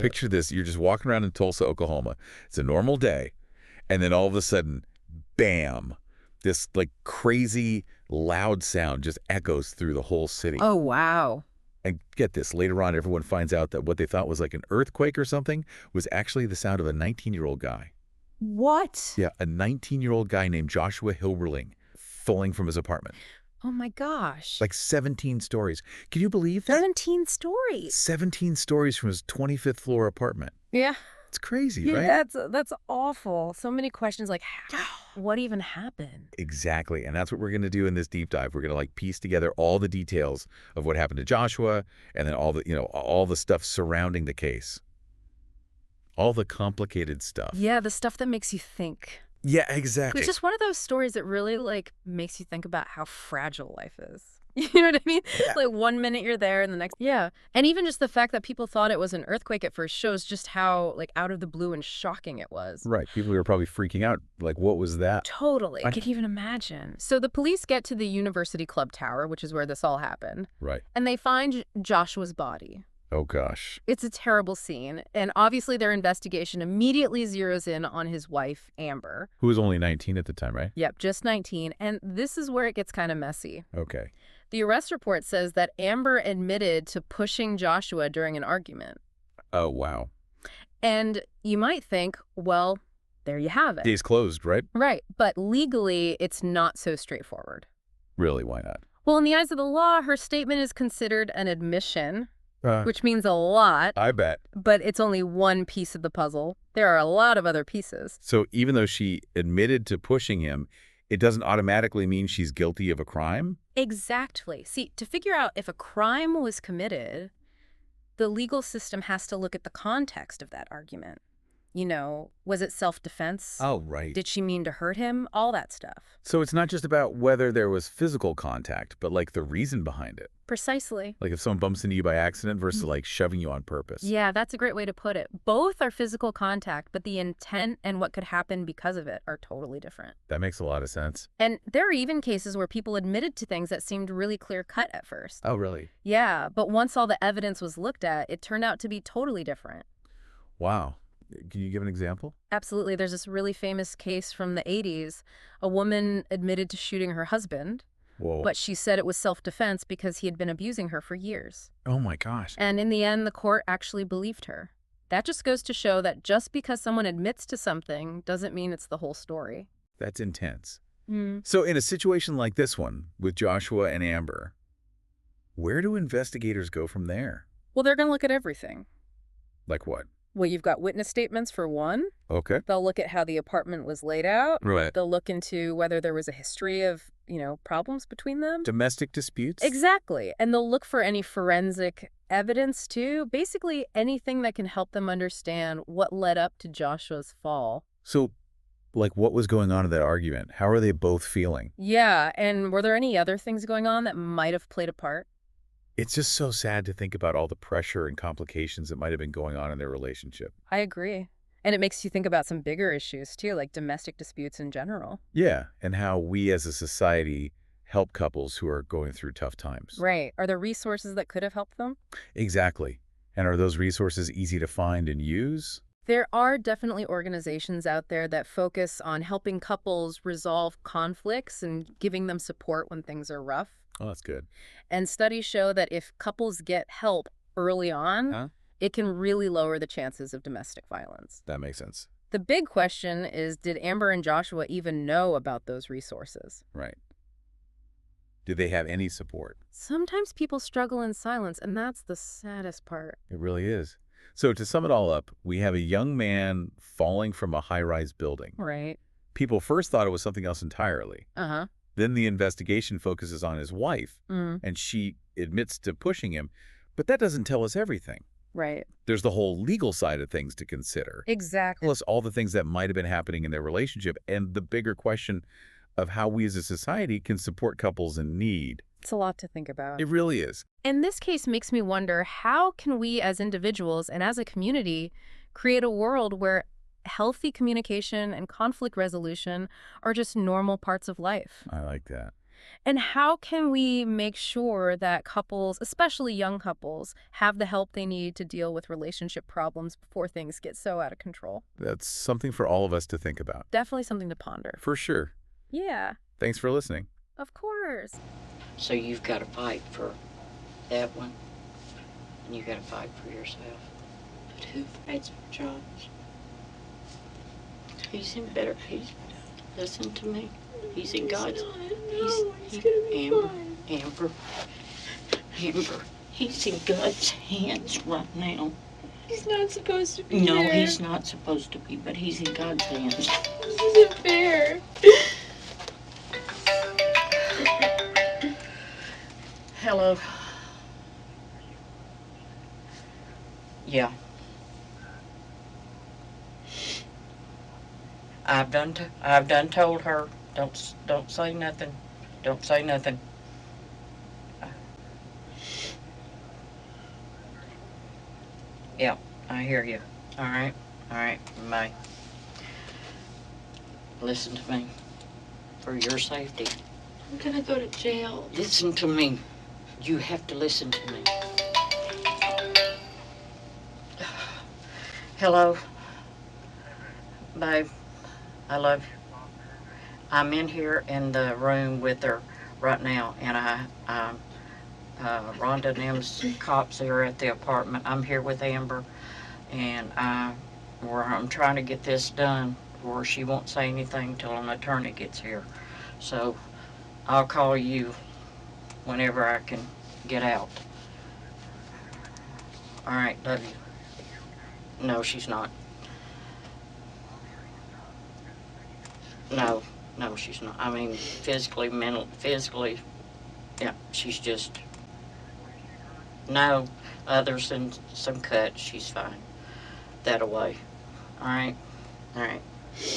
Picture this. You're just walking around in Tulsa, Oklahoma. It's a normal day. And then all of a sudden, bam, this like crazy loud sound just echoes through the whole city. Oh, wow. And get this, later on, everyone finds out that what they thought was like an earthquake or something was actually the sound of a 19-year-old guy. What? Yeah, a 19-year-old guy named Joshua Hilberling falling from his apartment. Oh, my gosh. Like 17 stories. Can you believe that? 17 stories. 17 stories from his 25th floor apartment. Yeah. It's crazy, Yeah, right? that's awful. So many questions like, how? What even happened? Exactly. And that's what we're going to do in this deep dive. We're going to like piece together all the details of what happened to Joshua and then all the, all the stuff surrounding the case. All the complicated stuff. Yeah, the stuff that makes you think. Yeah, exactly. It's just one of those stories that really, like, makes you think about how fragile life is. You know what I mean? Yeah. Like, one minute you're there and the next... Yeah. And even just the fact that people thought it was an earthquake at first shows just how, like, out of the blue and shocking it was. Right. People were probably freaking out. Like, what was that? Totally. I can even imagine. So the police get to the University Club Tower, which is where this all happened, Right. and they find Joshua's body. Oh, gosh. It's a terrible scene, and obviously their investigation immediately zeroes in on his wife, Amber. Who was only 19 at the time, right? Yep, just 19, and this is where it gets kind of messy. Okay. The arrest report says that Amber admitted to pushing Joshua during an argument. Oh, wow. And you might think, well, there you have it. Case closed, right? Right, but legally, it's not so straightforward. Really, why not? Well, in the eyes of the law, her statement is considered an admission, which means a lot, I bet. but it's only one piece of the puzzle. There are a lot of other pieces. So even though she admitted to pushing him, it doesn't automatically mean she's guilty of a crime? Exactly. See, to figure out if a crime was committed, the legal system has to look at the context of that argument. You know, was it self-defense? Oh, right. Did she mean to hurt him? All that stuff. So it's not just about whether there was physical contact, but like the reason behind it. Precisely. Like if someone bumps into you by accident versus like shoving you on purpose. Yeah, that's a great way to put it. Both are physical contact, but the intent and what could happen because of it are totally different. That makes a lot of sense. And there are even cases where people admitted to things that seemed really clear-cut at first. Oh, really? Yeah, but once all the evidence was looked at, it turned out to be totally different. Wow. Can you give an example? Absolutely. There's this really famous case from the 80s. A woman admitted to shooting her husband, Whoa. but she said it was self-defense because he had been abusing her for years. Oh, my gosh. And in the end, the court actually believed her. That just goes to show that just because someone admits to something doesn't mean it's the whole story. That's intense. Mm. So in a situation like this one with Joshua and Amber, where do investigators go from there? Well, they're going to look at everything. Like what? Well, you've got witness statements for one. Okay. They'll look at how the apartment was laid out. Right. They'll look into whether there was a history of, problems between them. Domestic disputes? Exactly. And they'll look for any forensic evidence, too. Basically, anything that can help them understand what led up to Joshua's fall. So, like, what was going on in that argument? How are they both feeling? Yeah, and were there any other things going on that might have played a part? It's just so sad to think about all the pressure and complications that might have been going on in their relationship. I agree. And it makes you think about some bigger issues, too, like domestic disputes in general. Yeah, and how we as a society help couples who are going through tough times. Right. Are there resources that could have helped them? Exactly. And are those resources easy to find and use? There are definitely organizations out there that focus on helping couples resolve conflicts and giving them support when things are rough. Oh, that's good. And studies show that if couples get help early on, it can really lower the chances of domestic violence. That makes sense. The big question is, did Amber and Joshua even know about those resources? Right. Do they have any support? Sometimes people struggle in silence, and that's the saddest part. It really is. So to sum it all up, we have a young man falling from a high-rise building. Right. People first thought it was something else entirely. Uh-huh. Then the investigation focuses on his wife, and she admits to pushing him. But that doesn't tell us everything. Right. There's the whole legal side of things to consider. Exactly. Plus all the things that might have been happening in their relationship and the bigger question of how we as a society can support couples in need. It's a lot to think about. It really is. And this case makes me wonder, how can we as individuals and as a community create a world where healthy communication and conflict resolution are just normal parts of life? I like that. And how can we make sure that couples, especially young couples, have the help they need to deal with relationship problems before things get so out of control? That's something for all of us to think about. Definitely something to ponder. For sure. Yeah, Thanks for listening. of course. So you've got to fight for that one, and you got to fight for yourself. But who fights for Josh? He's in better. Listen to me. He's in God's. Not. No, he's gonna be fine. Amber. He's in God's hands right now. He's not supposed to be No, there. he's not supposed to be, but he's in God's hands. This isn't fair. Hello. Yeah. I've done told her. Don't say nothing. Don't say nothing. Yeah, I hear you. All right. Bye. Listen to me. For your safety. I'm gonna go to jail. Listen to me. You have to listen to me. Hello. Babe, I love you. I'm in here in the room with her right now, and Rhonda and them's cops are at the apartment. I'm here with Amber, and I'm trying to get this done where she won't say anything till an attorney gets here. So I'll call you whenever I can get out. All right, love you. No, she's not. No, she's not. I mean, physically, physically, yeah, she's just, no, others and some cuts, she's fine. That away. All right,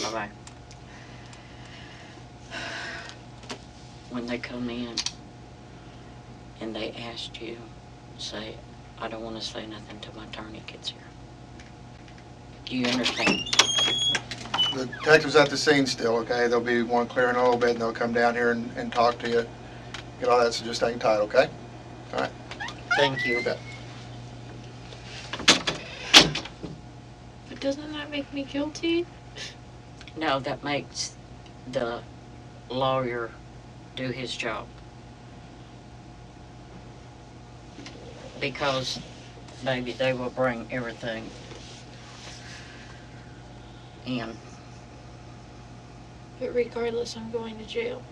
bye-bye. When they come in and they asked you, say, I don't want to say nothing till my attorney gets here. Do you understand? The detective's at the scene still, okay? There'll be one clearing a little bit, and they'll come down here and talk to you, get all that, so just hang tight, okay? All right. Thank you. You bet. But doesn't that make me guilty? No, that makes the lawyer do his job. Because maybe they will bring everything in. But regardless, I'm going to jail.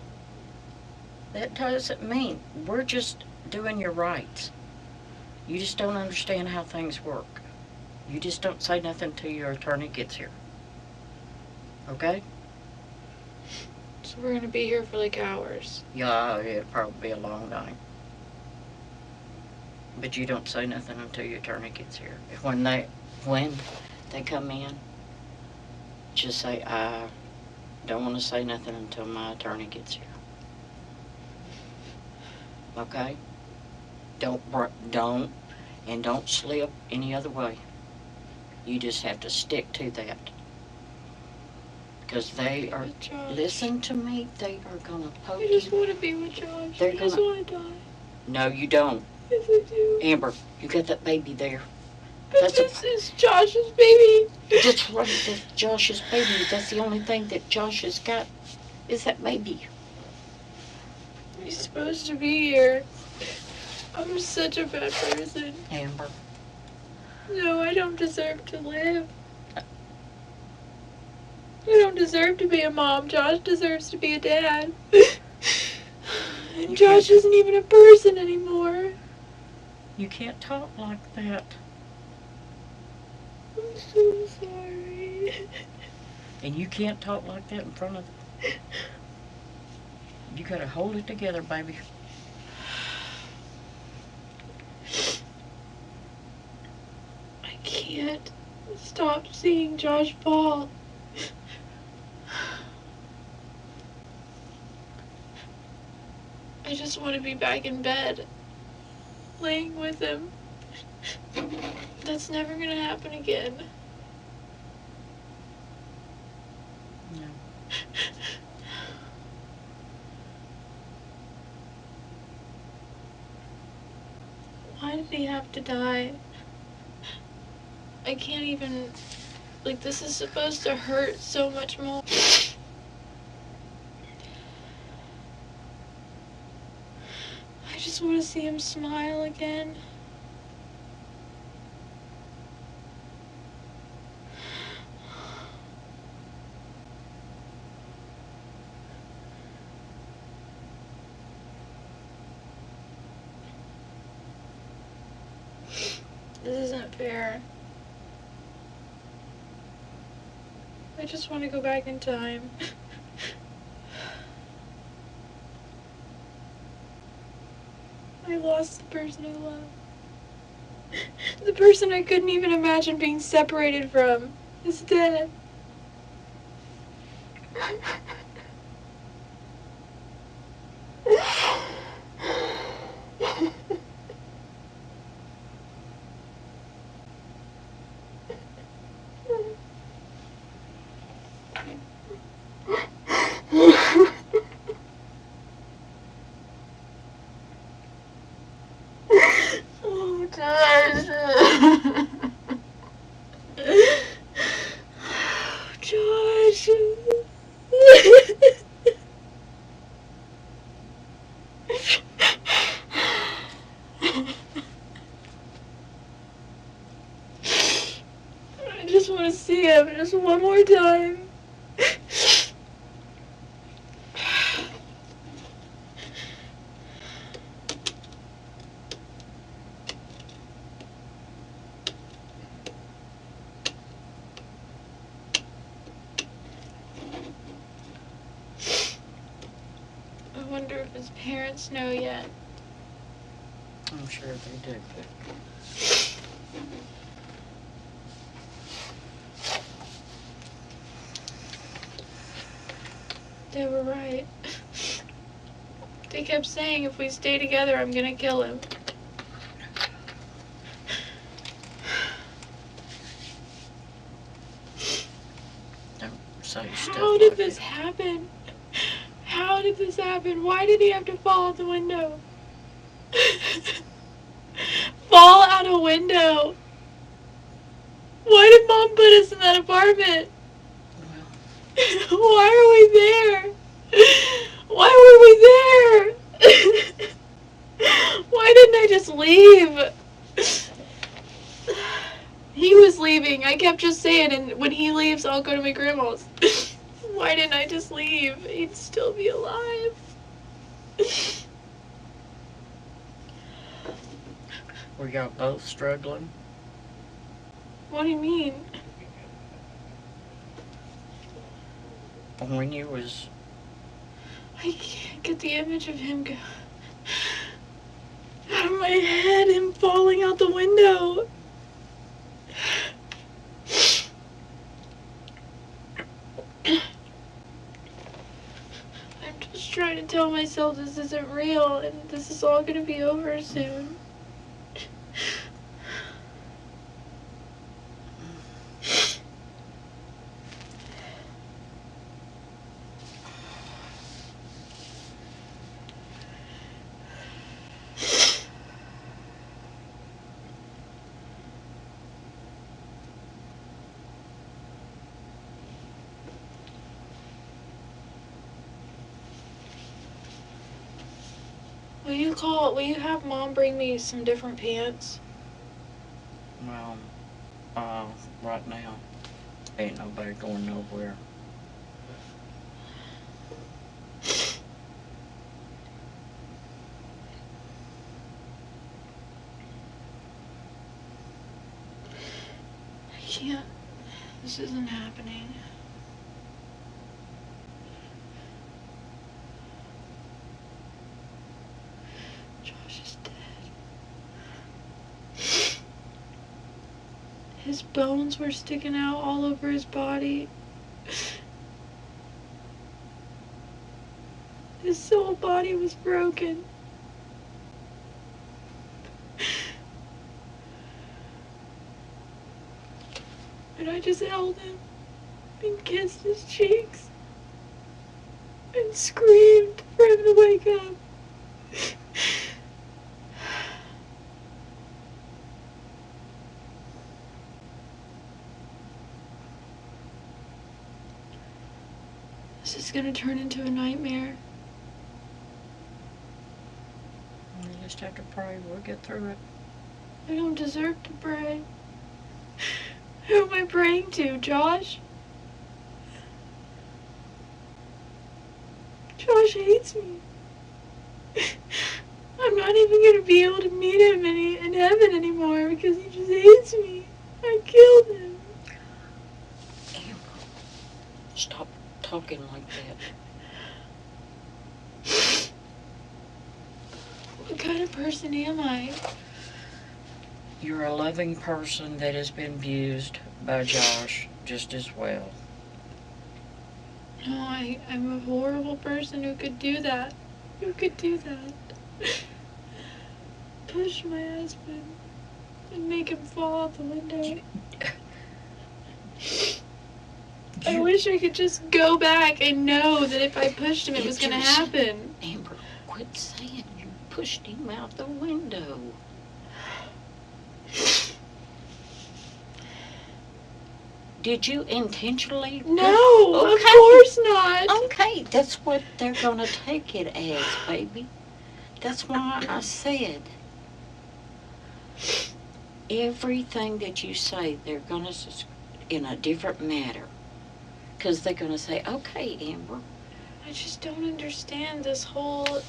That doesn't mean we're just doing your rights. You just don't understand how things work. You just don't say nothing till your attorney gets here. Okay? So we're gonna be here for like hours. Yeah, it'll probably be a long night. But you don't say nothing until your attorney gets here. When they come in, just say, I don't want to say nothing until my attorney gets here. Okay? Don't slip any other way. You just have to stick to that. Because they are, With Josh. listen to me, they are gonna poke I just you. want to be with Josh. They're I just gonna- want to die. No, you don't. Yes, I do. Amber, you got that baby there. But That's this is Josh's baby. That's right, that's Josh's baby. That's the only thing that Josh has got is that baby. He's supposed to be here. I'm such a bad person. Amber, No, I don't deserve to live. I don't deserve to be a mom. Josh deserves to be a dad. And Josh isn't even a person anymore. you can't talk like that. I'm so sorry. And you can't talk like that in front of them. You gotta hold it together, baby. I can't stop seeing Josh fall. I just want to be back in bed, laying with him. That's never gonna happen again. No. he have to die? I can't even, like, this is supposed to hurt so much more. I just want to see him smile again. This isn't fair. I just want to go back in time. I lost the person I love. The person I couldn't even imagine being separated from is dead. Oh, Josh. Josh. I just want to see him just one more time. I wonder if his parents know yet. I'm sure they do. They were right. They kept saying if we stay together, I'm gonna kill him. Don't say stuff How did like this that. happen? How did this happen? Why did he have to fall out the window? Fall out a window? Why did Mom put us in that apartment? Why are we there? Why were we there? Why didn't I just leave? He was leaving. I kept just saying, and when he leaves, I'll go to my grandma's. Why didn't I just leave? He'd still be alive. Were y'all both struggling? What do you mean? When you was... I can't get the image of him go out of my head, him falling out the window. I'm just trying to tell myself this isn't real and this is all gonna be over soon. Will you have Mom bring me some different pants? Well, right now, ain't nobody going nowhere. I can't. This isn't happening. Josh is dead. His bones were sticking out all over his body. His whole body was broken. And I just held him and kissed his cheeks and screamed for him to wake up. This is gonna turn into a nightmare. You just have to pray. We'll get through it. I don't deserve to pray. Who am I praying to, Josh? Josh hates me. I'm not even gonna be able to meet him in heaven anymore because he just hates me. I killed him. Amber, stop talking like that. What kind of person am I? You're a loving person that has been abused by Josh just as well. No, I'm a horrible person who could do that. Who could do that? Push my husband and make him fall out the window. I wish I could just go back and know that if I pushed him, it was gonna happen. Amber, quit saying you pushed him out the window. Did you intentionally? No, Okay. of course not. Okay, that's what they're gonna take it as, baby. That's why I said everything that you say, they're gonna in a different manner, because they're gonna say, "Okay, Amber, I just don't understand this whole.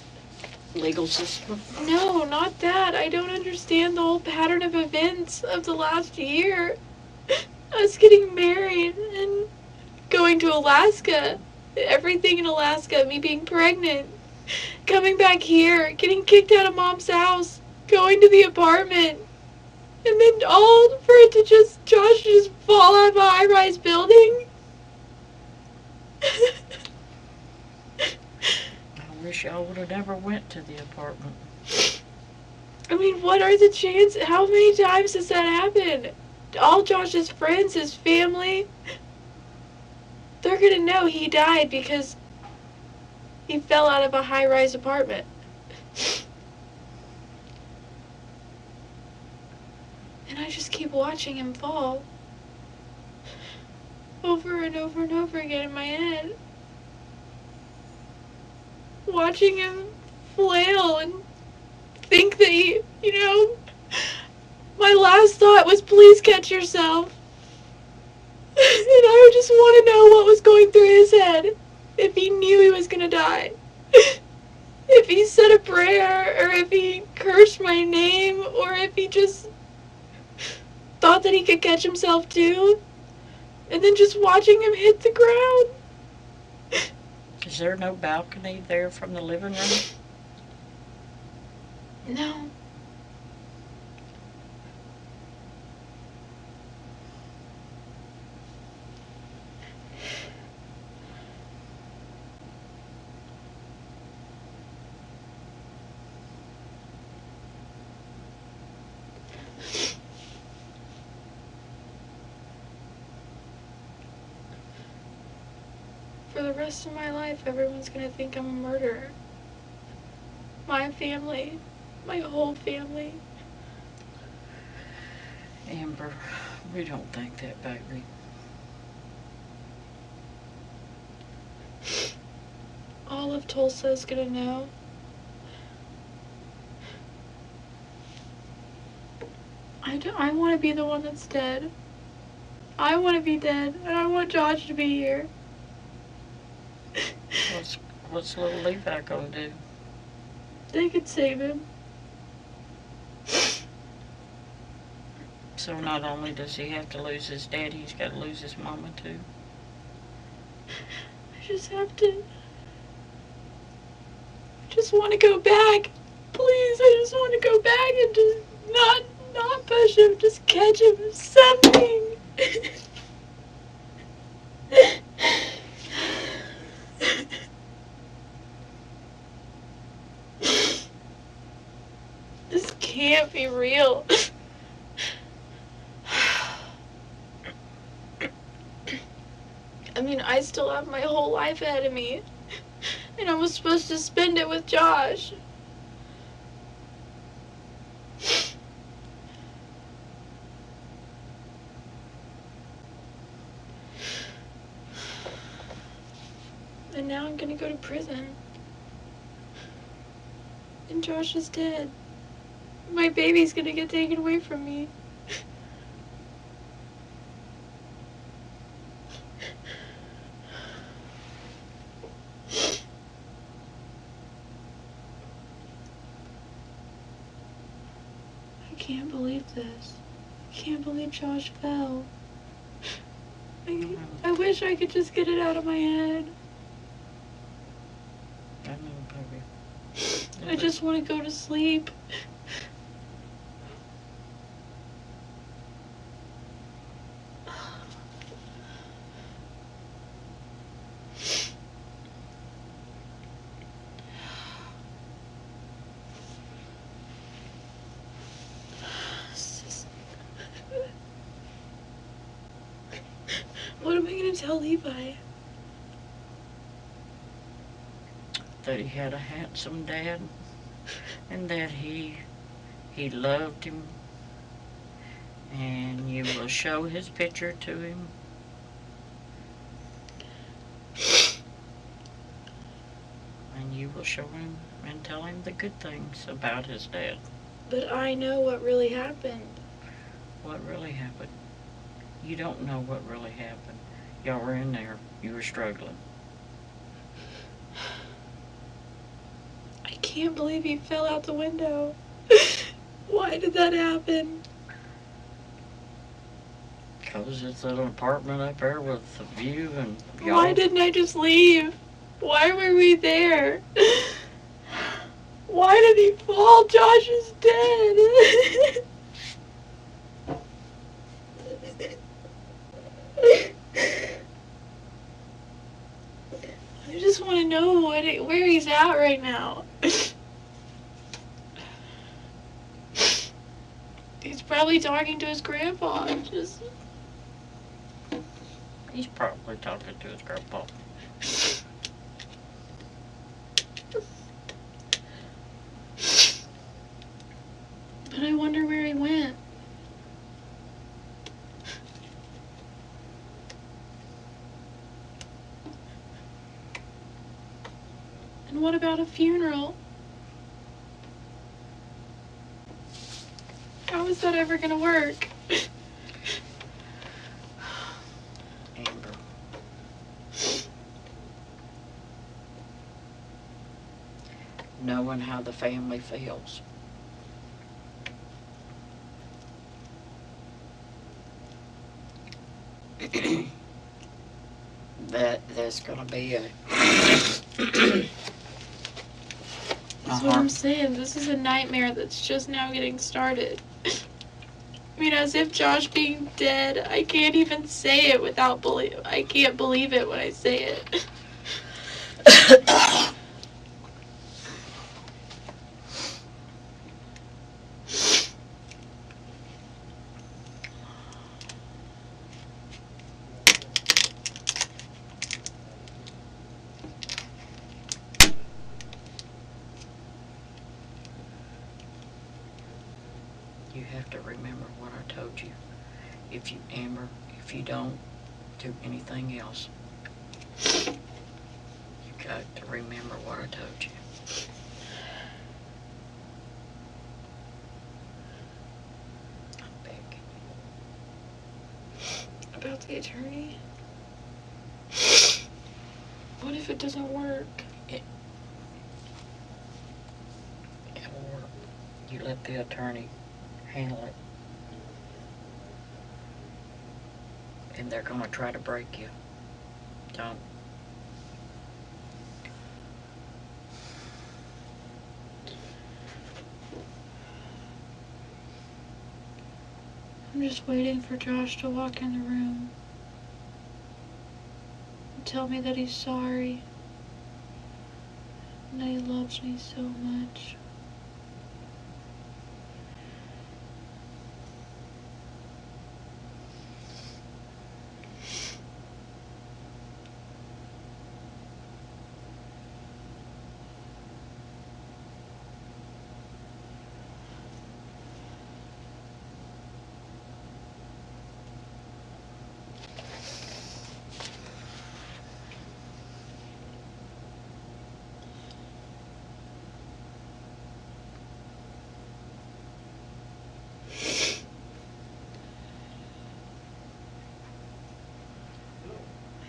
legal system." No, not that. I don't understand the whole pattern of events of the last year. Us getting married and going to Alaska. Everything in Alaska, me being pregnant. Coming back here, getting kicked out of Mom's house, going to the apartment. And then all for it to Josh to just fall out of a high-rise building. I wish y'all would have never went to the apartment. I mean, what are the chances? How many times has that happened? All Josh's friends, his family, they're gonna know he died because he fell out of a high-rise apartment. And I just keep watching him fall. Over and over and over again in my head. Watching him flail and think that my last thought was, please catch yourself. And I just want to know what was going through his head. If he knew he was gonna die. If he said a prayer, or if he cursed my name, or if he just thought that he could catch himself too. And then just watching him hit the ground. Is there no balcony there from the living room? No. For the rest of my life, everyone's gonna think I'm a murderer. My family. My whole family. Amber, we don't think that, baby. All of Tulsa is gonna know. I want to be the one that's dead. I want to be dead, and I want Josh to be here. What's little Levi gonna do? They could save him. So not only does he have to lose his dad, he's got to lose his mama too. I just have to. I just want to go back. Please, I just want to go back and just not push him, just catch him, something. This can't be real. I mean, I still have my whole life ahead of me. And I was supposed to spend it with Josh. And now I'm gonna go to prison. And Josh is dead. My baby's gonna get taken away from me. I can't believe this. I can't believe Josh fell. I wish I could just get it out of my head. I know, baby. I just want to go to sleep. What am I going to tell Levi? That he had a handsome dad, and that he loved him, and you will show his picture to him. And you will show him and tell him the good things about his dad. But I know what really happened. What really happened? You don't know what really happened. Y'all were in there. You were struggling. I can't believe he fell out the window. Why did that happen? Because it's an apartment up there with a view, and y'all... Why didn't I just leave? Why were we there? Why did he fall? Josh is dead. I just want to know where he's at right now. He's probably talking to his grandpa. He's probably talking to his grandpa. But I wonder where he went. And what about a funeral? How is that ever gonna work? Amber. Knowing how the family feels. There's gonna be a That's what I'm saying. This is a nightmare that's just now getting started. I mean, as if Josh being dead, I can't even say it without I can't believe it when I say it. You have to remember what I told you. Amber, if you don't do anything else, you got to remember what I told you. I'm begging you. About the attorney? What if it doesn't work? It'll work. You let the attorney handle it. And they're gonna try to break you. Don't. I'm just waiting for Josh to walk in the room and tell me that he's sorry and that he loves me so much.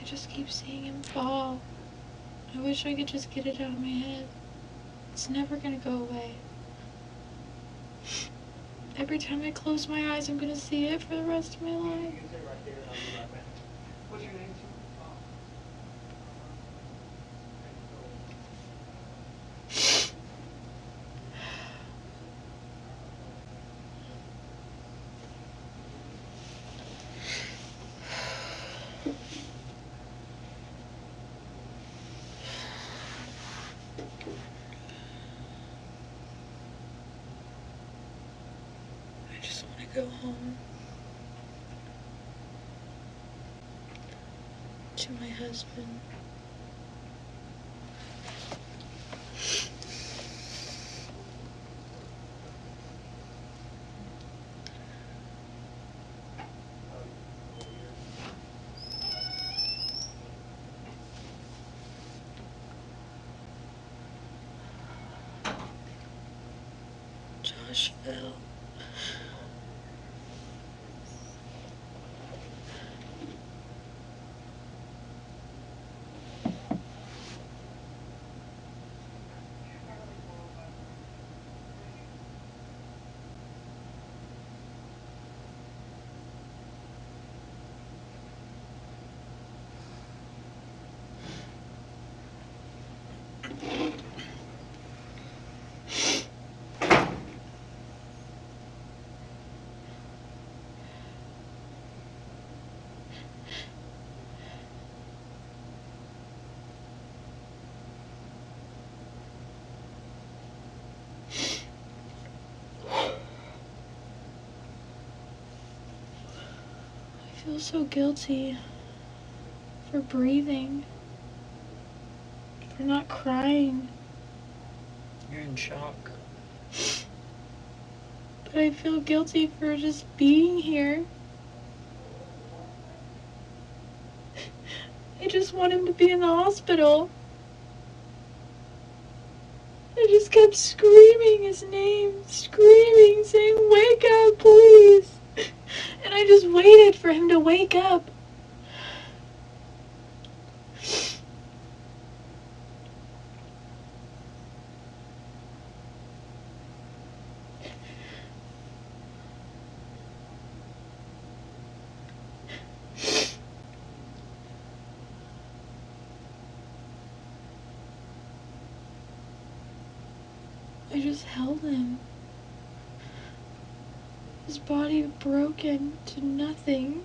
just keep seeing him fall. I wish I could just get it out of my head. It's never gonna go away. Every time I close my eyes, I'm gonna see it for the rest of my life. What's your name? I just want to go home to my husband. Josh fell. I feel so guilty for breathing, for not crying, You're in shock. but I feel guilty for just being here. I just want him to be in the hospital. I just kept screaming his name, screaming, saying, "Wake up, please!" And I just waited for him to wake up. I just held him. His body broken to nothing.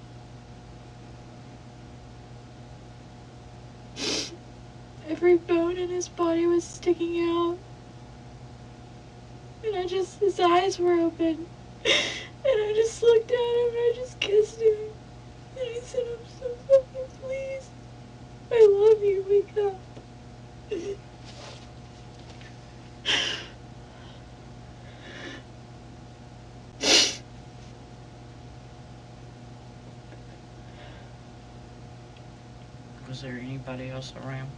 Every bone in his body was sticking out. And his eyes were open. And I just looked at him and I just kissed him. And I said, "I'm so fucking pleased. I love you, wake up." Was there anybody else around?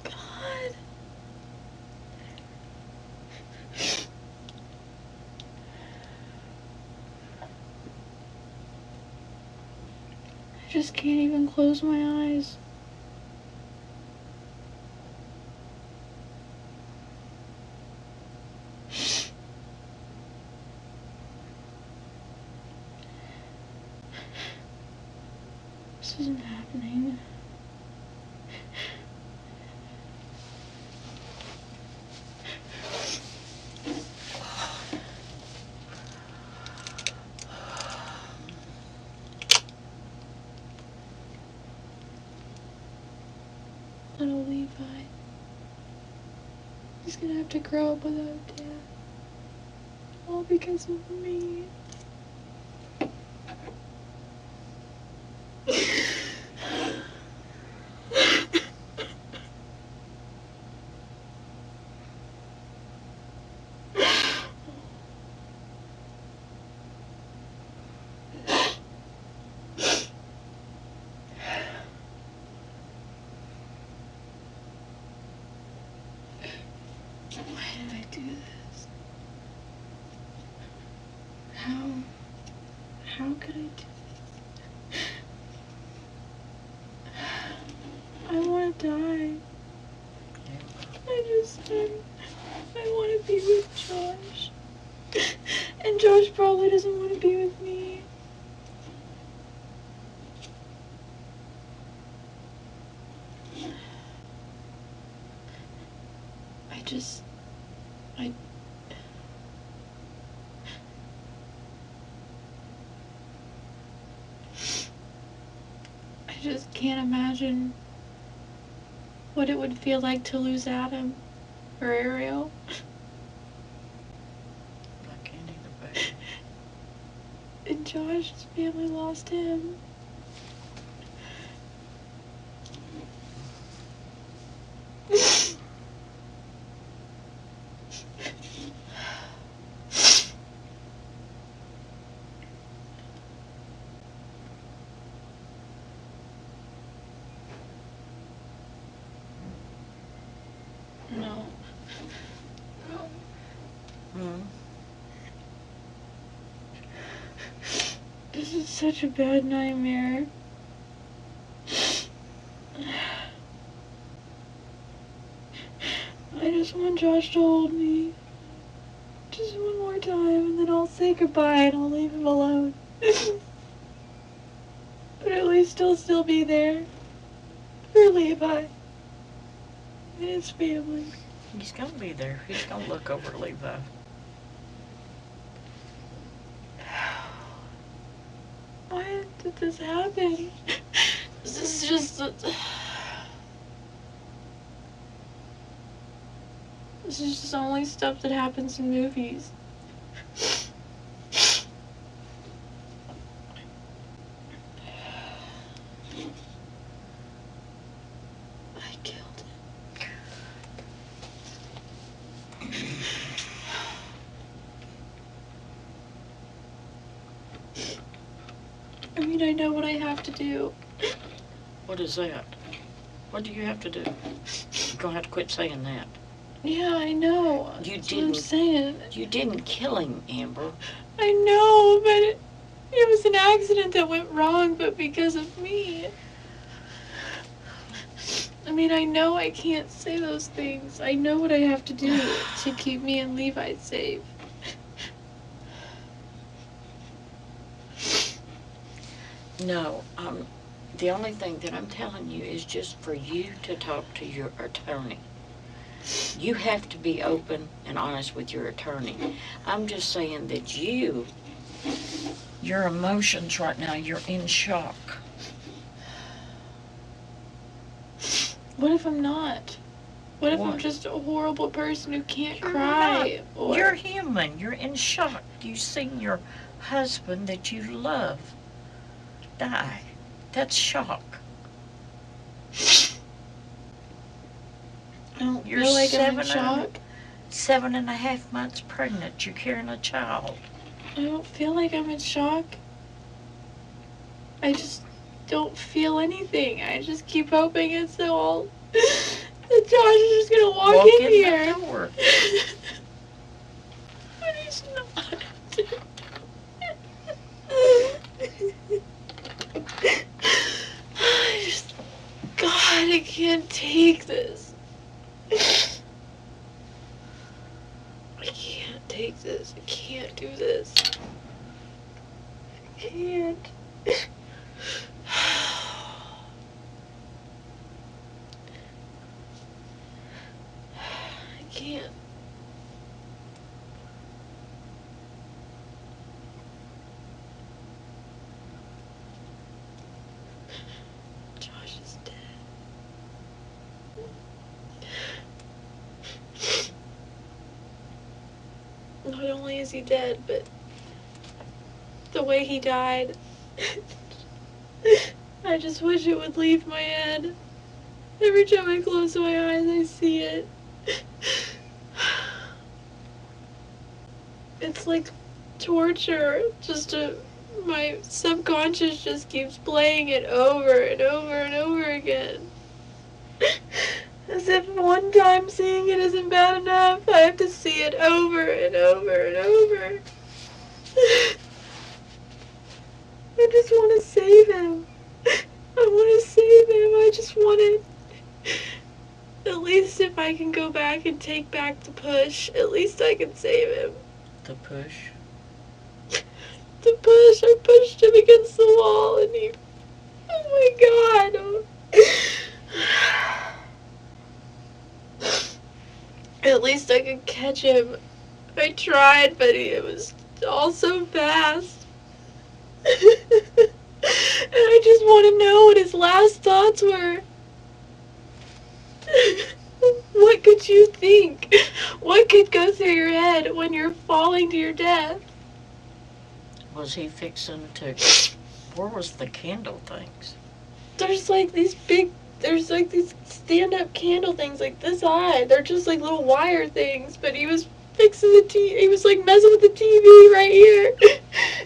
God. I just can't even close my eyes. This isn't happening. Little Levi. He's gonna have to grow up without Dad. All because of me. How could I do this? I want to die. I want to be with Josh. And Josh probably doesn't want to be with me. I just can't imagine what it would feel like to lose Adam or Ariel. I can't either, baby. And Josh's family lost him. No. Hmm? This is such a bad nightmare. I just want Josh to hold me. Just one more time, and then I'll say goodbye and I'll leave him alone. But at least he'll still be there for Levi and his family. He's gonna be there. He's gonna look over Levi. Why did this happen? This is just... This is just only stuff that happens in movies. I killed him. I mean, I know what I have to do. What is that? What do you have to do? You're gonna have to quit saying that. Yeah, I know. You That's what I'm didn't. saying. You didn't kill him, Amber. I know, but it was an accident that went wrong, but because of me. I mean, I know I can't say those things. I know what I have to do to keep me and Levi safe. No, the only thing that I'm telling you is just for you to talk to your attorney. You have to be open and honest with your attorney. I'm just saying that your emotions right now, you're in shock. What if I'm not? What if I'm What? just a horrible person who can't You're cry? Or... You're human. You're in shock. You've seen your husband that you love die. That's shock. I don't You're feel like I'm in 7.5 months pregnant. You're carrying a child. I don't feel like I'm in shock. I just don't feel anything. I just keep hoping it's all that Josh is just gonna walk in here. The door. But he's not. God, I can't take this. I can't take this. I can't do this. I can't. I can't. Josh is dead. Not only is he dead, but the way he died, I just wish it would leave my head. Every time I close my eyes, I see it. It's like torture. My subconscious just keeps playing it over and over and over again. As if one time seeing it isn't bad enough, I have to see it over and over and over. I just want to save him. I want to save him. I just want to. At least if I can go back and take back the push, at least I can save him. The push. The push. I pushed him against the wall and he. Oh my god. At least I could catch him. I tried, but it was all so fast. And I just want to know what his last thoughts were. What could you think? What could go through your head when you're falling to your death? Was he fixing to... Where was the candle things? There's like these stand-up candle things like this high. They're just like little wire things, but he was fixing the TV. He was like messing with the TV right here.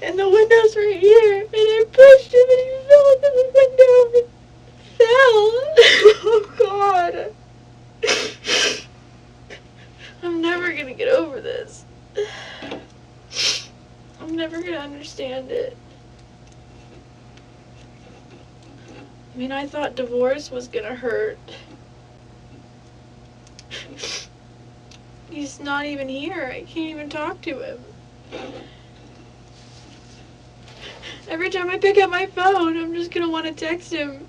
And the window's right here. And I pushed him and he fell into the window and fell. Oh god. I'm never gonna get over this. I'm never gonna understand it. I mean, I thought divorce was gonna hurt. He's not even here. I can't even talk to him. Every time I pick up my phone, I'm just gonna want to text him.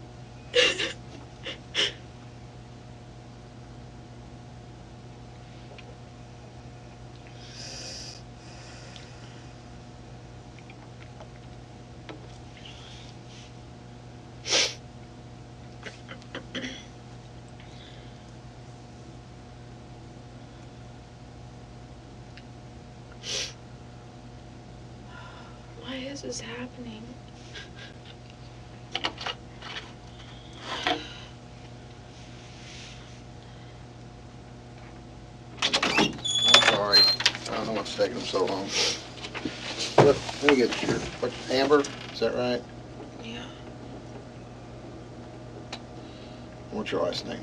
Why is this happening? I'm sorry. I don't know what's taking them so long. Let me get your, what, Amber, is that right? Yeah. What's your last name?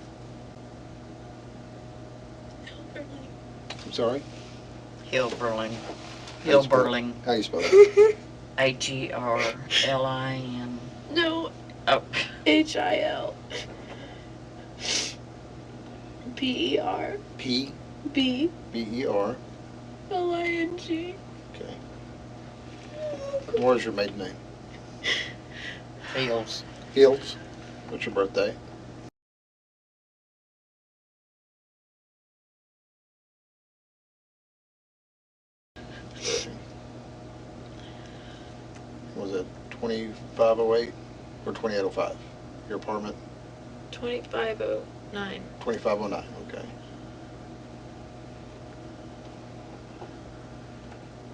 I'm sorry? Hilberling. How you spell- Hilberling. How you spell that? Herlin. No, Oh, Hil. Ber. P B. B-E-R. Ling. Okay. What is your maiden name? Fields. Fields. What's your birthday? Was it 2508 or 2805? Your apartment? 2509. 2509, okay.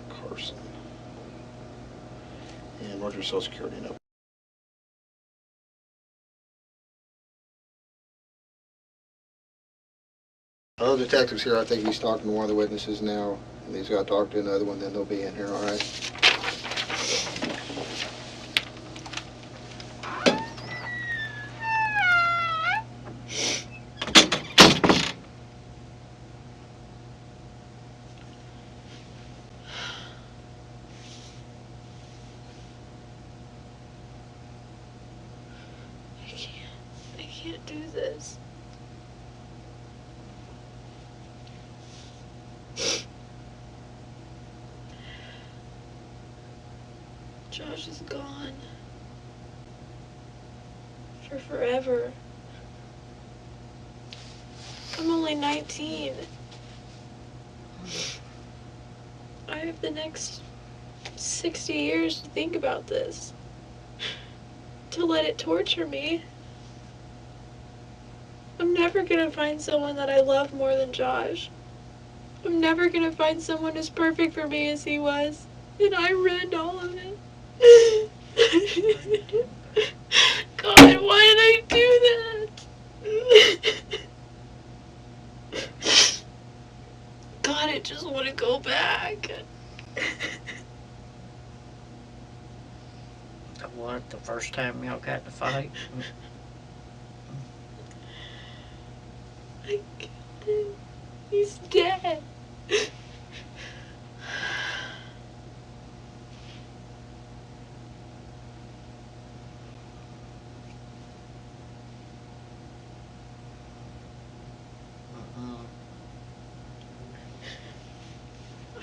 Carson. And what's your social security number? Other detectives here, I think he's talking to one of the witnesses now, and he's got to talk to another one, then they'll be in here, all right? I can't do this. Josh is gone. For forever. I'm only 19. I have the next 60 years to think about this. To let it torture me. I'm never gonna find someone that I love more than Josh. I'm never gonna find someone as perfect for me as he was. And I ruined all of it. God, why did I do that? God, I just want to go back. What, the first time y'all got to fight? I killed him. He's dead.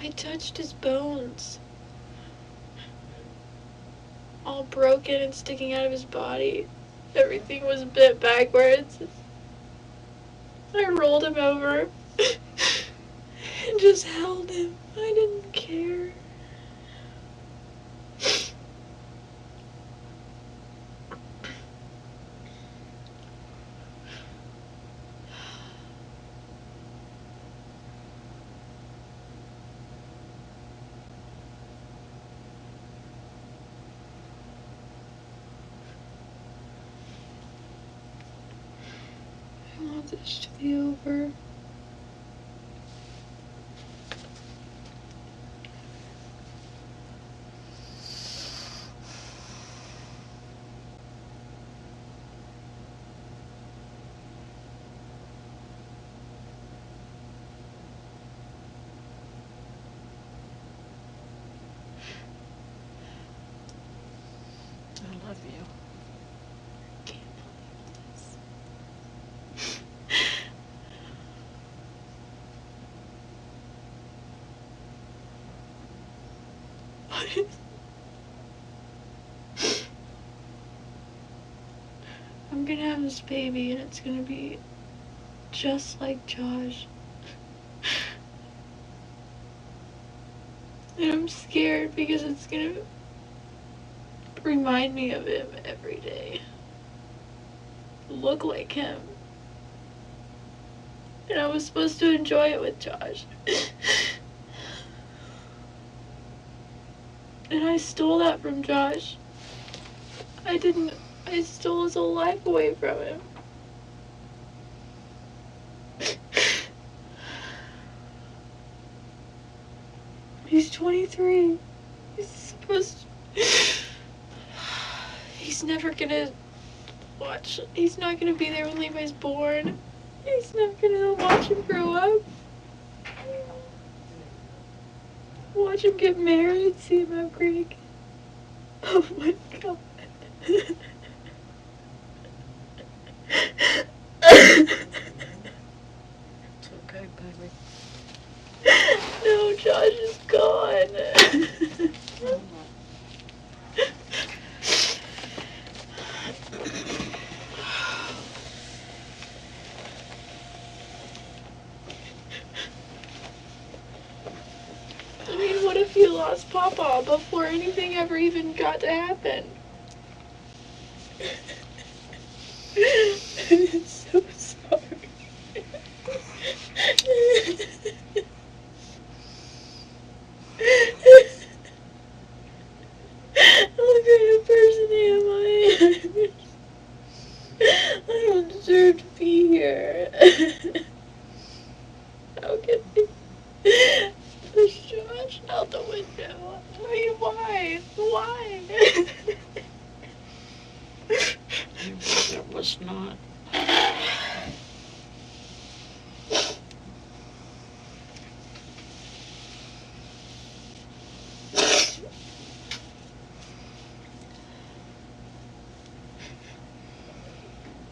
I touched his bones. All broken and sticking out of his body. Everything was bent backwards. I rolled him over and just held him. I didn't care. I want this to be over. I love you. Can't believe this. I'm gonna have this baby and it's gonna be just like Josh. And I'm scared because it's gonna remind me of him every day. Look like him. And I was supposed to enjoy it with Josh. And I stole that from Josh. I stole his whole life away from him. He's 23. He's supposed to... He's never gonna watch... He's not gonna be there when Levi's born. He's not gonna watch him grow up. Watch him get married, see him have great... Oh my god. It's okay, baby. No, Josh is gone. I mean, what if you lost Papa before anything ever even got to happen? I'm so sorry. What kind of person am I? I don't deserve to be here. How can I push Josh out the window? I mean, why? Why? Your brother was not.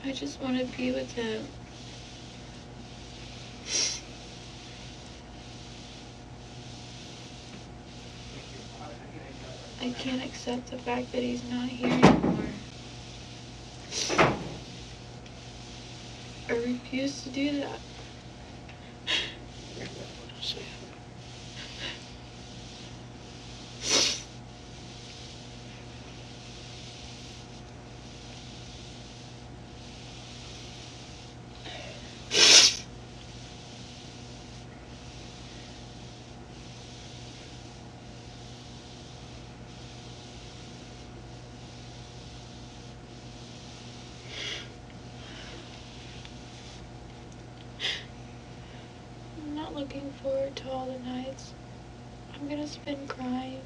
I just want to be with him. I can't accept the fact that he's not here anymore. I refuse to do that. I'm not looking forward to all the nights I'm gonna spend crying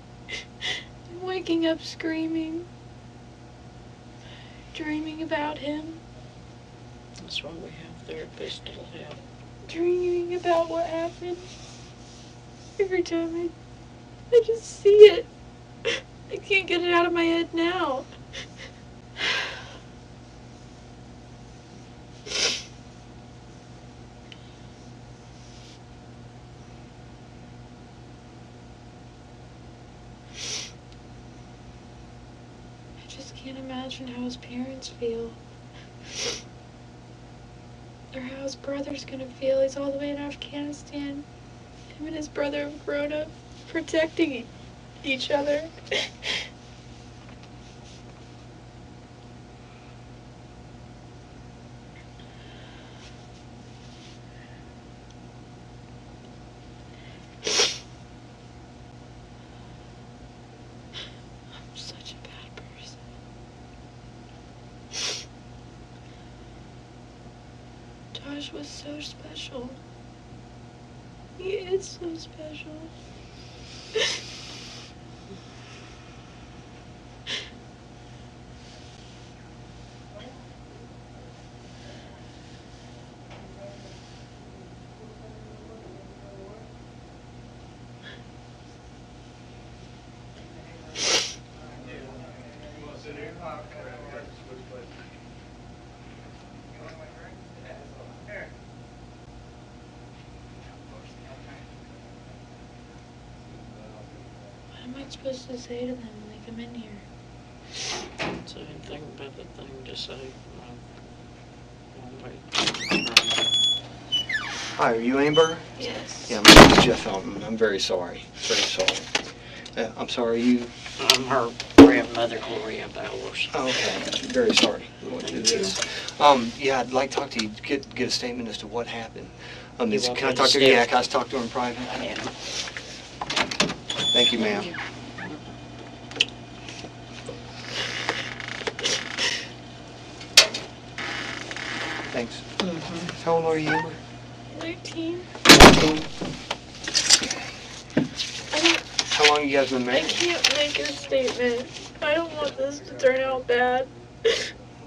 and waking up screaming, dreaming about him, That's why we have therapists that'll help. dreaming about what happened. Every time I just see it. I can't get it out of my head now. can't imagine how his parents feel. Or how his brother's gonna feel. He's all the way in Afghanistan. Him and his brother have grown up protecting each other. I'm such a bad person. Josh was so special. He is so special. What am I supposed to say to them when they come in here? Say anything about the thing, just say, wait. Hi, are you Amber? Yes. Yeah, my name's Jeff Elton. I'm very sorry. Very sorry. I'm sorry you... I'm her grandmother, Gloria Bowers. Oh, okay. Very sorry. We went through this. Yeah, I'd like to talk to you, get a statement as to what happened. You Can want I me talk to to step- Yeah, can I talk to her in private? Yeah. Thank you, ma'am. Thanks. How old are you, Amber? 19. 19? I don't. How long you guys been I married? can't make a statement. I don't want this to turn out bad.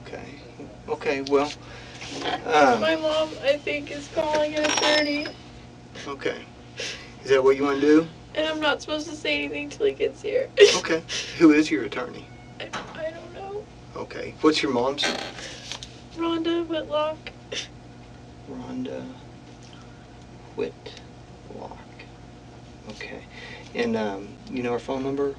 Okay. Okay, well... My mom, I think, is calling an attorney, okay. Is that what you want to do? and I'm not supposed to say anything till he gets here. Okay. Who is your attorney? I don't know. Okay. What's your mom's? Rhonda Whitlock. Rhonda Whitlock. Okay. And you know her phone number?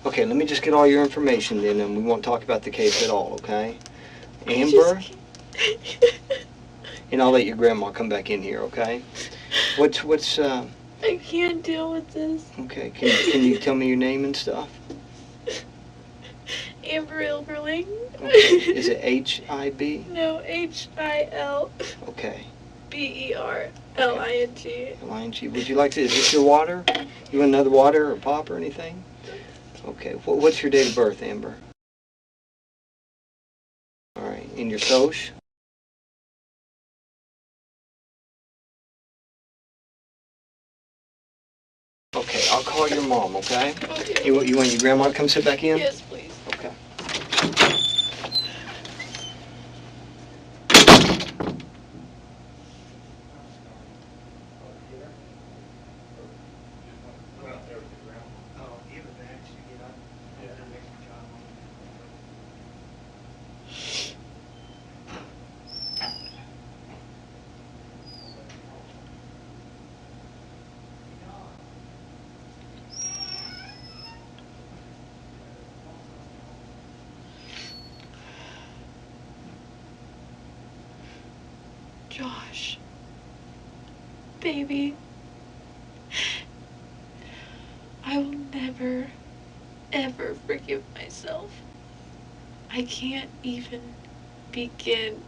Okay, let me just get all your information then, and we won't talk about the case at all, okay? Amber, and I'll let your grandma come back in here, okay? What's I can't deal with this. okay, can you tell me your name and stuff? Amber Ilberling. Okay. Is it H-I-B? No, H-I-L. Okay. B-E-R-L-I-N-G. L-I-N-G. Would you like to, is this your water? You want another water or pop or anything? Okay. What's your date of birth, Amber? All right. And your social? Okay. I'll call your mom, okay? Okay. You want your grandma to come sit back in? Yes, please. Okay. Josh. Baby. I will never, ever forgive myself. I can't even begin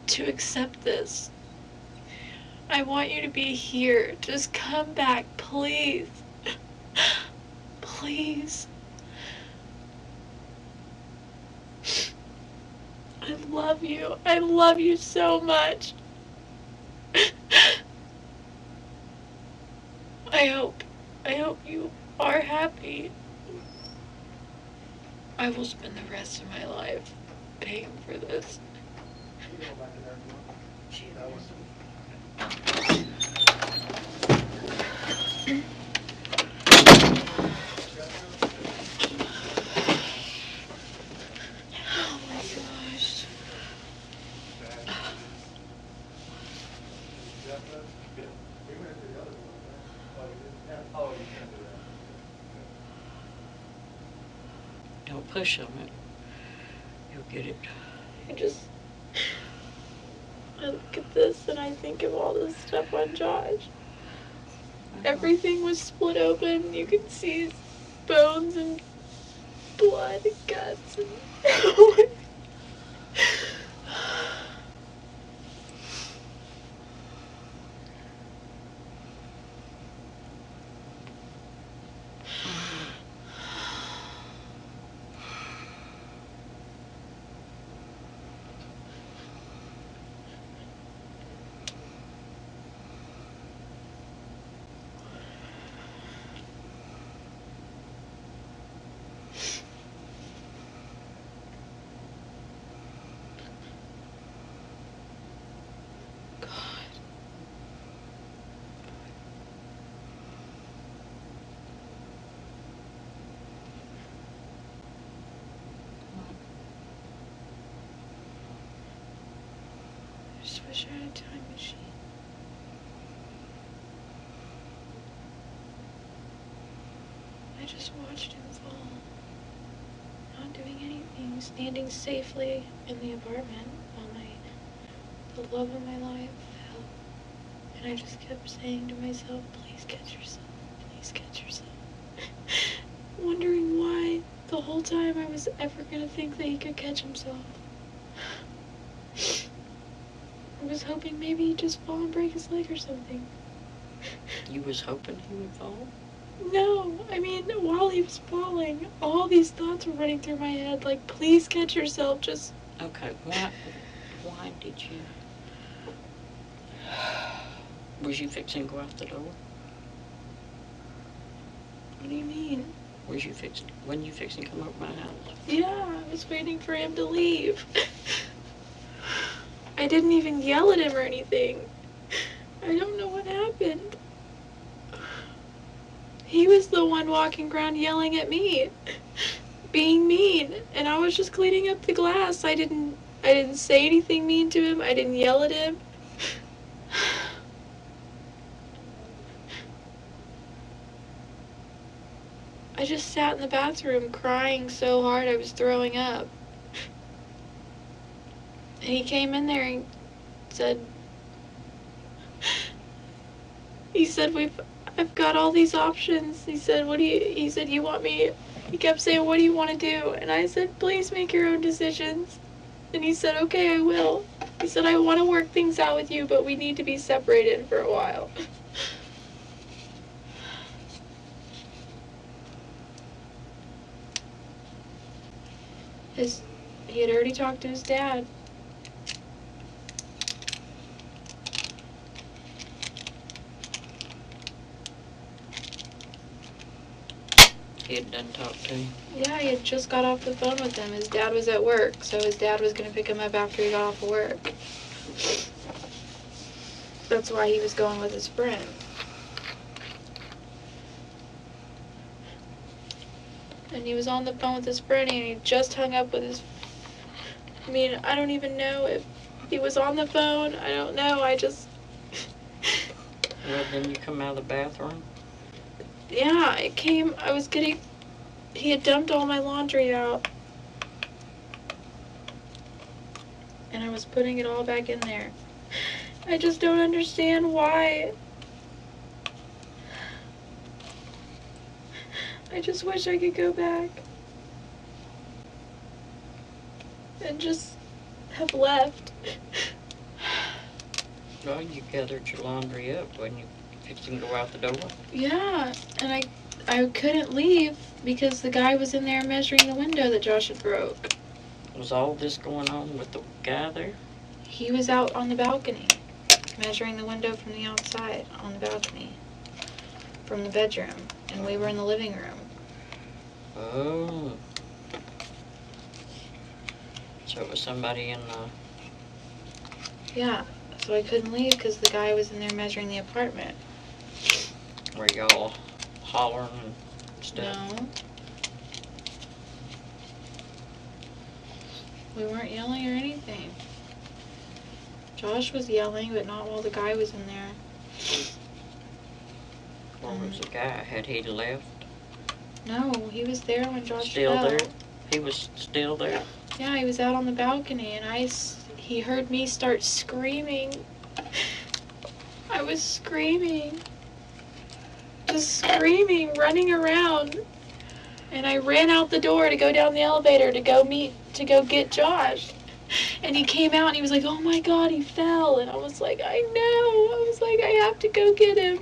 to accept this. I want you to be here. Just come back, please. Please. I love you. I love you so much. I hope you are happy. I will spend the rest of my life paying for this. Oh my gosh. Don't push on it. You'll get it. I look at this and I think of all this stuff on Josh. Everything was split open. You can see his bones and blood and guts and I just wish I had a time machine. I just watched him fall. Not doing anything, standing safely in the apartment while the love of my life fell. And I just kept saying to myself, please catch yourself, please catch yourself. Wondering why the whole time I was ever gonna think that he could catch himself. I was hoping maybe he'd just fall and break his leg or something. You was hoping he would fall? No, I mean, while he was falling, all these thoughts were running through my head, like, please catch yourself, just... Okay, why did you... Was you fixing to go out the door? What do you mean? When you fixing to come over my house? Yeah, I was waiting for him to leave. I didn't even yell at him or anything. I don't know what happened. He was the one walking around yelling at me, being mean, and I was just cleaning up the glass. I didn't say anything mean to him. I didn't yell at him. I just sat in the bathroom crying so hard I was throwing up. And he came in there and said, I've got all these options. He said, you want me, he kept saying, what do you want to do? And I said, please make your own decisions. And he said, okay, I will. He said, I want to work things out with you, but we need to be separated for a while. He had already talked to his dad. He had done talk to him. Yeah, he had just got off the phone with him. His dad was at work, so his dad was going to pick him up after he got off of work. That's why he was going with his friend. And he was on the phone with his friend, and he just hung up with his... I mean, I don't even know if he was on the phone. I don't know. I just... Well, then you come out of the bathroom? Yeah, he had dumped all my laundry out. And I was putting it all back in there. I just don't understand why. I just wish I could go back. And just have left. Well, you gathered your laundry up when you fixing to go out the door. Yeah, and I couldn't leave because the guy was in there measuring the window that Josh had broke. Was all this going on with the guy there? He was out on the balcony, measuring the window from the outside on the balcony, from the bedroom, and we were in the living room. Oh. So it was somebody in the... Yeah, so I couldn't leave because the guy was in there measuring the apartment. Were y'all hollering and stuff? No. We weren't yelling or anything. Josh was yelling, but not while the guy was in there. Where was the guy? Had he left? No, he was there when Josh Still fell. there? He was still there. Yeah, he was out on the balcony, and he heard me start screaming. I was screaming. Just screaming, running around. And I ran out the door to go down the elevator to go get Josh. And he came out and he was like, oh my God, he fell. And I was like, I know. I was like, I have to go get him.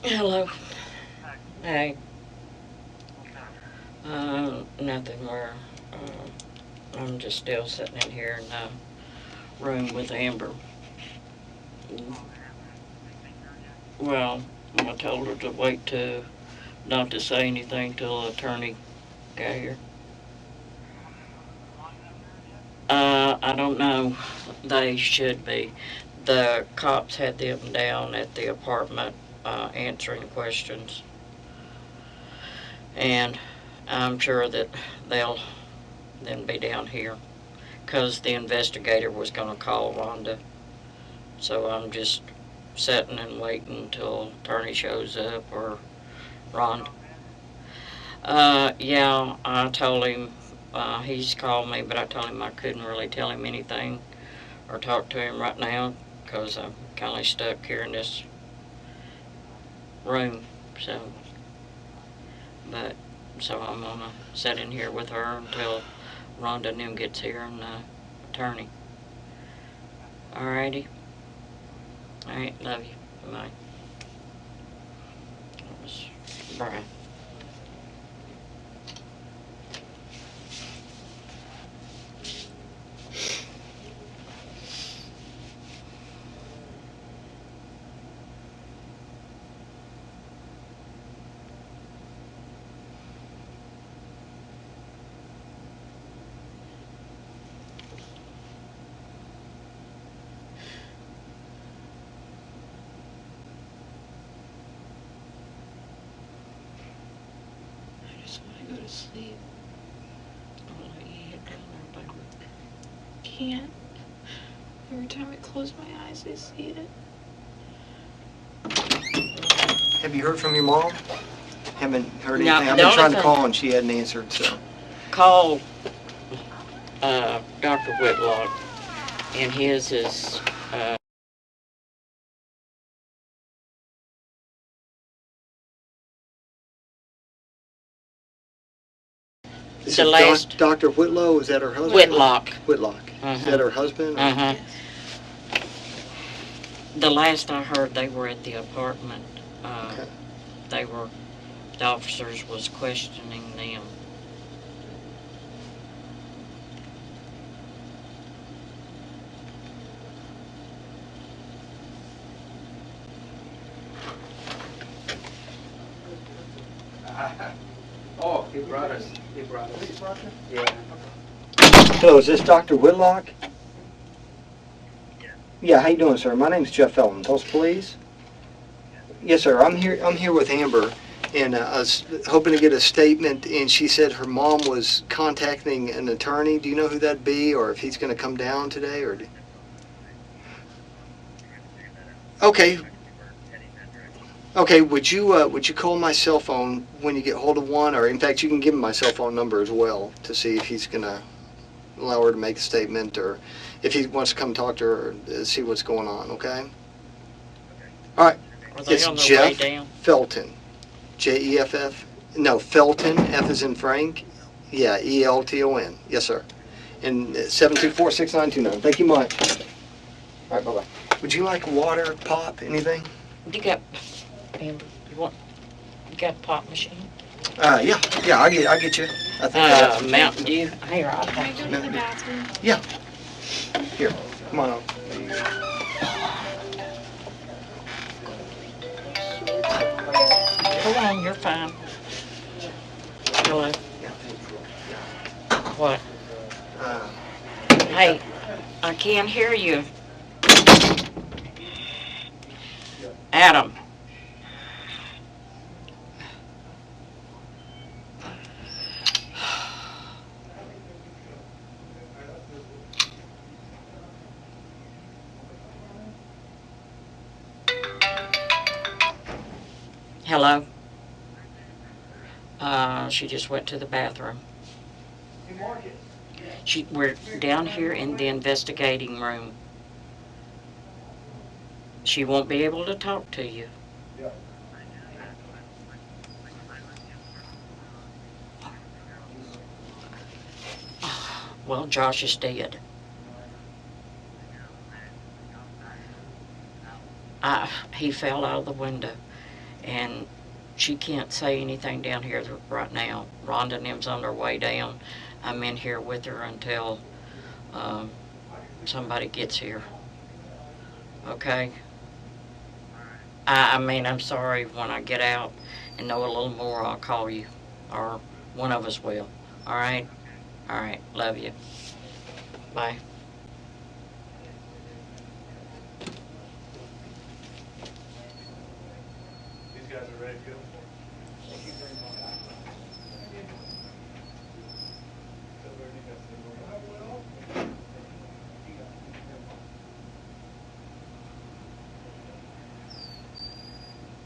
Hello. Hey. Nothing. I'm just still sitting in here in the room with Amber. Well, I told her to wait not to say anything till the attorney got here. I don't know. They should be. The cops had them down at the apartment answering questions. And I'm sure that they'll then be down here because the investigator was going to call Rhonda. So I'm just sitting and waiting until attorney shows up or Rhonda. Yeah, I told him, he's called me, but I told him I couldn't really tell him anything or talk to him right now because I'm kind of stuck here in this room. So I'm gonna sit in here with her until Rhonda and them gets here and the attorney. Alrighty. Alright, love you. Bye. That was Brian. I just want to go to sleep. I'll let you head down there, baby. Can't. Every time I close my eyes, I see it. Have you heard from your mom? Haven't heard No, anything. I've the been only trying to thing- call and she hadn't answered, so. Call Dr. Whitlock, and his is This The is last- Dr. Whitlow, is that her husband? Whitlock. Whitlock. Is that her husband? or- Uh-huh. The last I heard, they were at the apartment. Okay. The officers was questioning them. Oh, he brought us. Yeah. Hello, is this Dr. Whitlock? Yeah, how you doing, sir? My name's Jeff Felton, Tulsa Police. Yes, sir. I'm here with Amber, and I was hoping to get a statement. And she said her mom was contacting an attorney. Do you know who that'd be, or if he's going to come down today, or? Okay. Okay. Would you call my cell phone when you get hold of one, or in fact, you can give him my cell phone number as well to see if he's going to allow her to make a statement, or if he wants to come talk to her, see what's going on. Okay. All right. Are they It's on their way Jeff down? Felton. Jeff. No, Felton. F is in Frank. Yeah, Elton. Yes, sir. And 724-6929. Thank you much. All right, bye-bye. Would you like water, pop, anything? You got, Amber, you got a pop machine? Yeah, I'll get you. I think I got some. Mountain Dew. Here, I'll Can I take go you. to the bathroom? Here, come on up. Hold on, you're fine. Hello. What? Uh, Hey, I can't hear you. Adam. Hello? She just went to the bathroom. We're down here in the investigating room. She won't be able to talk to you. Well, Josh is dead. He fell out of the window, and she can't say anything down here right now. Rhonda and them's on their way down. I'm in here with her until somebody gets here. Okay? I mean, I'm sorry. When I get out and know a little more, I'll call you, or one of us will. All right? All right. Love you. Bye. These guys are ready to go.